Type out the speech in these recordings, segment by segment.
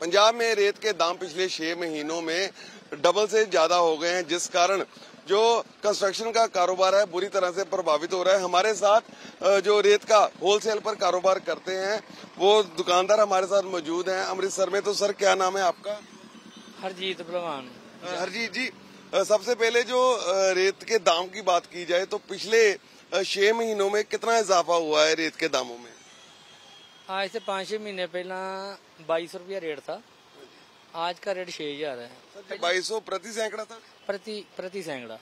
पंजाब में रेत के दाम पिछले 6 महीनों में डबल से ज्यादा हो गए हैं, जिस कारण जो कंस्ट्रक्शन का कारोबार है बुरी तरह से प्रभावित हो रहा है। हमारे साथ जो रेत का होलसेल पर कारोबार करते हैं वो दुकानदार हमारे साथ मौजूद हैं अमृतसर में। तो सर, क्या नाम है आपका? हरजीत भलवान। हरजीत जी, सबसे पहले जो रेत के दाम की बात की जाए तो पिछले 6 महीनों में कितना इजाफा हुआ है रेत के दामों में? आज से 5-6 महीने पहला 2200 रुपया रेट था, आज का रेट 6000 है। 2200 प्रति सैकड़ा था? प्रति सैकड़ा।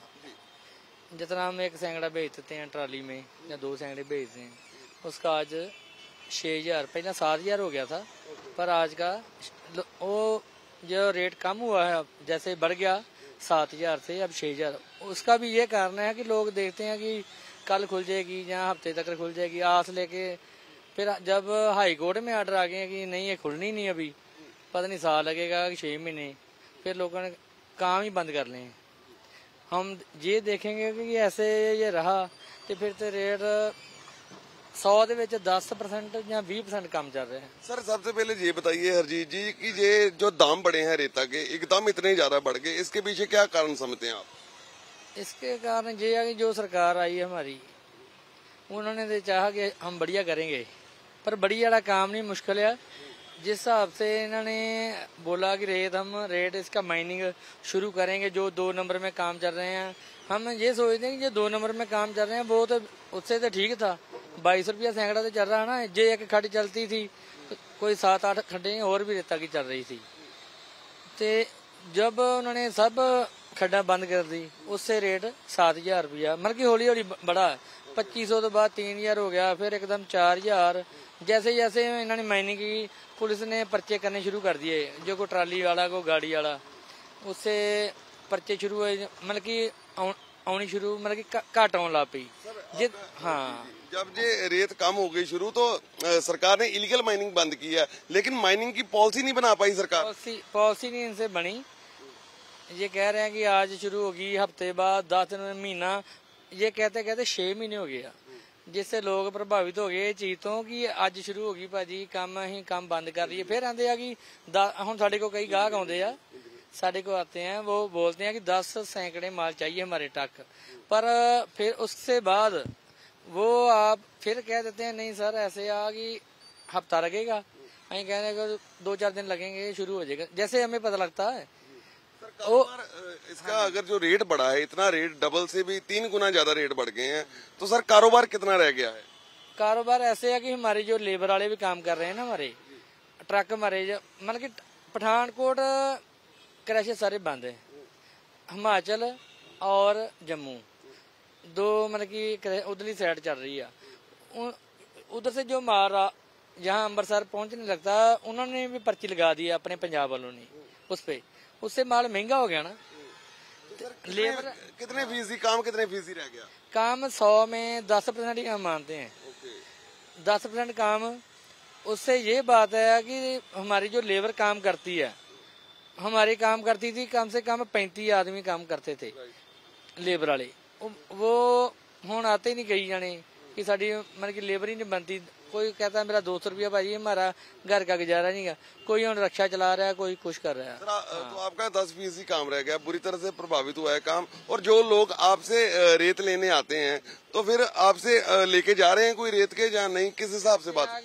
जितना हम एक सैकड़ा बेच देते हैं ट्राली में या 2 सैकड़े बेचते हैं, उसका आज 6000, पहला 7000 हो गया था, पर आज का वो जो रेट कम हुआ है जैसे बढ़ गया 7000 से अब 6000। उसका भी ये कारण है कि लोग देखते हैं कि कल खुल जाएगी या हफ्ते तक खुल जाएगी, आस लेके फिर जब हाई कोर्ट में आर्डर आ गए कि नहीं ये खुलनी नहीं, अभी पता नहीं साल लगेगा कि 6 महीने, फिर लोगों ने काम ही बंद कर लिए। हम ये देखेंगे कि ऐसे ये रहा तो फिर तो रेट 100 ਦੇ ਵਿੱਚ 10% या 20% कम चल रहे हैं। सर, सबसे पहले ये बताइए हरजीत जी कि ये जो दाम बढ़े हैं रेता के, एकदम इतने ज्यादा बढ़ गए, इसके पीछे क्या कारण समझते हैं आप? इसके कारण ये है कि जो सरकार आई है हमारी, उन्होंने तो चाहा कि हम बढ़िया करेंगे, पर बढ़िया वाला काम नहीं, मुश्किल है। जिस हिसाब से इन्होंने बोला कि रेट इसका माइनिंग शुरू करेंगे, जो 2 नंबर में काम चल रहे हैं, हम ये सोचते हैं कि जो 2 नंबर में काम चल रहे हैं वो तो उससे तो ठीक था, 2200 रुपया सैकड़ा तो चल रहा है ना। जे एक खड्ड चलती थी तो कोई 7-8 खड्डे और भी रेता की चल रही थी, तो जब उन्होंने सब खड्डा बंद कर दी उससे रेट 7000 रुपया, मतलब कि हौली हौली बढ़ा। 2500 तो बाद 3000 हो गया, फिर एकदम 4000। जैसे जैसे इन्होंने माइनिंग की, पुलिस ने पर्चे करने शुरू कर दिए, जो कोई ट्राली वाला कोई गाड़ी वाला, उससे पर्चे शुरू हुए, मतलब कि आनी शुरू, मतलब कि घट आने लग पई। हाँ, जब ये रेत कम हो गई शुरू तो सरकार ने इलीगल माइनिंग बंद की है, लेकिन माइनिंग की पॉलिसी नहीं बना पाई सरकार। पॉलिसी नहीं इनसे बनी। ये कह रहे हैं कि आज शुरू होगी, हफ्ते बाद 10 दिन, महीना, ये कहते कहते 6 महीने हो गया, जिससे लोग प्रभावित हो गए चीज तो कि आज शुरू होगी भाजी, काम बंद कर रही है। फिर आंदे आ कि हम साढ़े को कई गाहक आते हैं, साढ़े को आते हैं, वो बोलते हैं कि 10 सैकड़े माल चाहिए हमारे ट्रक, पर फिर उससे बाद वो आप फिर कह देते हैं नहीं सर ऐसे आ कि हफ्ता लगेगा, अं कहने को 2-4 दिन लगेंगे, शुरू हो जाएगा, जैसे हमें पता लगता है। इसका अगर जो रेट बढ़ा है, इतना रेट डबल से भी 3 गुना ज्यादा रेट बढ़ गए हैं, तो सर कारोबार कितना रह गया है? कारोबार ऐसे है कि हमारे जो लेबर वाले भी काम कर रहे हैं ना, हमारे ट्रक, हमारे मतलब कि पठानकोट क्रैश सारे बंद है, हिमाचल और जम्मू 2 मतलब कि उधरली साइड चल रही है। उधर से जो माल जहाँ अम्बरसर पहुंचने लगता, उन्होंने भी पर्ची लगा दी है अपने पंजाब वालों ने उस पे, उससे माल महंगा हो गया ना। तो लेबर कितने फीसदी काम, कितने फीसदी रह गया काम? 100 में 10% ही काम मानते हैं। 10% काम। उससे ये बात है कि हमारी जो लेबर काम करती है, हमारी काम करती थी कम से कम 35 आदमी काम करते थे लेबर वाले, वो हुण आते ही नहीं कई जाने कि साड़ी मतलब कि लेबर ही नहीं बनती। कोई कहता है मेरा 200 रुपया भाजी, हमारा घर का गुजारा नहीं है, कोई हम रक्षा चला रहा है, कोई कुछ कर रहा है। तो आपका 10% काम रह गया, बुरी तरह से प्रभावित हुआ है काम। और जो लोग आपसे रेत लेने आते हैं तो फिर आपसे लेके जा रहे हैं कोई रेत के या नहीं, किस हिसाब से बात?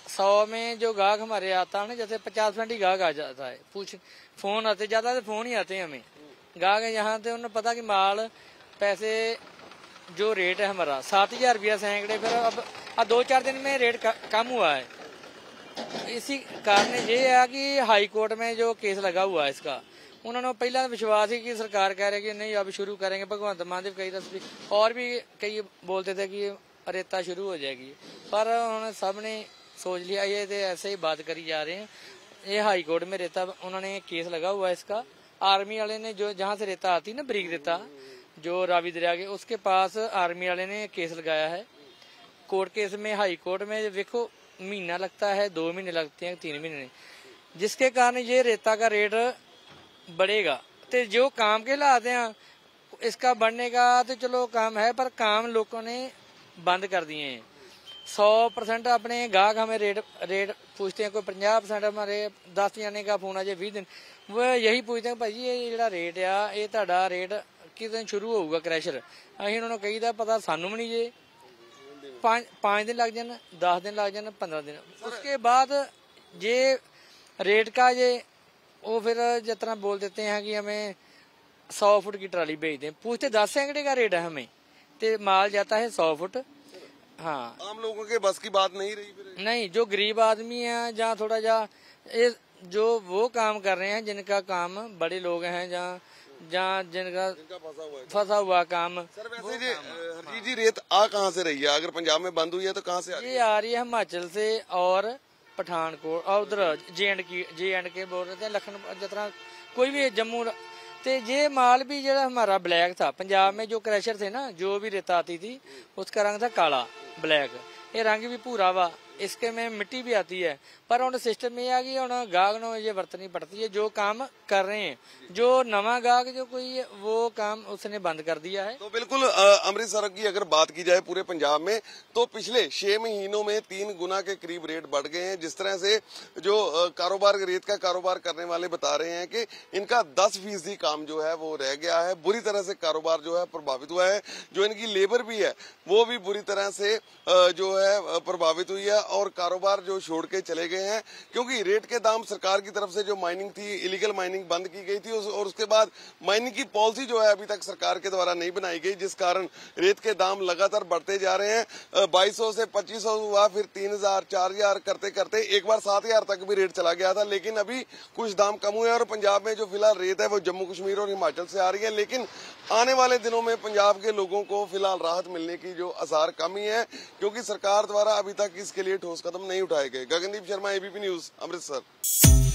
100 में जो गाहक हमारे आता है ना, जैसे 50% ही गाहक आ जाता है, फोन आते, ज्यादा तो फोन ही आते हैं हमें। गाहक यहाँ से उन्हें पता कि माल पैसे जो रेट है हमारा 7000 रुपया सैकड़े, फिर अब 2-4 दिन में रेट कम हुआ है। इसी कारण ये है कि हाई कोर्ट में जो केस लगा हुआ है इसका, उन्होंने पहला विश्वास ही कि सरकार कह रही है कि नहीं अब शुरू करेंगे, भगवंत मान कई दस और भी कई बोलते थे कि रेता शुरू हो जाएगी, पर उन्होंने सब ने सोच लिया ये तो ऐसे ही बात करी जा रहे हैं। ये हाई कोर्ट में रेता उन्होंने केस लगा हुआ है इसका। आर्मी वाले ने जो जहाँ से रेता आती ना, बरीक रेता जो रावी दरिया के, उसके पास आर्मी वाले ने केस लगाया है। कोर्ट केस में हाई कोर्ट में देखो महीना लगता है, 2 महीने लगते हैं, 3 महीने, जिसके कारण ये रेता का रेट बढ़ेगा। तो जो काम के हालात हैं इसका बढ़ने का तो चलो काम है, पर काम लोगों ने बंद कर दिए हैं। 100% अपने गाहक हमें रेट पूछते हैं, कोई 50% हमारे 10 जाने का फोन आ जाए 20 दिन, वो यही पूछते हैं भाई ये ਜਿਹੜਾ रेट आ ये ਤੁਹਾਡਾ रेट किस दिन शुरू होगा क्रैशर। ਅਸੀਂ ਉਹਨਾਂ ਨੂੰ ਕਹੀਦਾ ਪਤਾ ਸਾਨੂੰ भी नहीं जे 5 दिन लग जान, 10 दिन लग जान, 15 दिन। उसके बाद जे रेट का जे वो फिर जिस तरह बोल देते हैं कि हमें 100 फुट की ट्राली भेज दें, पूछते 10 सैकड़े का रेट है हमें, तो माल जाता है 100 फुट। हाँ, आम लोगों के बस की बात नहीं रही फिर। नहीं, जो गरीब आदमी है जहाँ थोड़ा जा जो वो काम कर रहे हैं, जिनका काम बड़े लोग हैं जहाँ जिनका फंसा हुआ काम। सर वैसे जी हरजीत जी रेत आ कहाँ से रही है? अगर पंजाब में बंद हुई है तो कहाँ से आ रही है? हिमाचल से और पठानकोट और उधर जे.एंड.के बोल रहे थे, लखनऊ, जिस तरह कोई भी जम्मू। तो ये माल भी जो हमारा ब्लैक था, पंजाब में जो क्रैशर थे ना, जो भी रेता आती थी उसका रंग था काला ब्लैक, ये रंग भी पूरा वा, इसके में मिट्टी भी आती है। पर उन सिस्टम में आ गई, उन गाहक को ये बरतनी पड़ती है जो काम कर रहे हैं। जो नवा गाहक जो कोई वो काम उसने बंद कर दिया है। तो बिल्कुल अमृतसर की अगर बात की जाए पूरे पंजाब में, तो पिछले 6 महीनों में 3 गुना के करीब रेट बढ़ गए हैं। जिस तरह से जो कारोबार रेत का कारोबार करने वाले बता रहे हैं कि इनका 10% काम जो है वो रह गया है। बुरी तरह से कारोबार जो है प्रभावित हुआ है। जो इनकी लेबर भी है वो भी बुरी तरह से जो है प्रभावित हुई है और कारोबार जो छोड़ के चले गए हैं, क्योंकि रेट के दाम सरकार की तरफ से जो माइनिंग थी, इलीगल माइनिंग बंद की गई थी और उसके बाद माइनिंग की पॉलिसी जो है अभी तक सरकार के द्वारा नहीं बनाई गई, जिस कारण रेत के दाम लगातार बढ़ते जा रहे हैं। 2200 से 2500 हुआ, फिर 3000, 4000 करते करते एक बार 7000 तक भी रेट चला गया था। लेकिन अभी कुछ दाम कम हुए और पंजाब में जो फिलहाल रेत है वो जम्मू कश्मीर और हिमाचल से आ रही है। लेकिन आने वाले दिनों में पंजाब के लोगों को फिलहाल राहत मिलने की जो आसार कम ही है, क्योंकि सरकार द्वारा अभी तक इसके लिए ठोस कदम नहीं उठाए गए। Gagandeep Sharma, ABP news, Amritsar.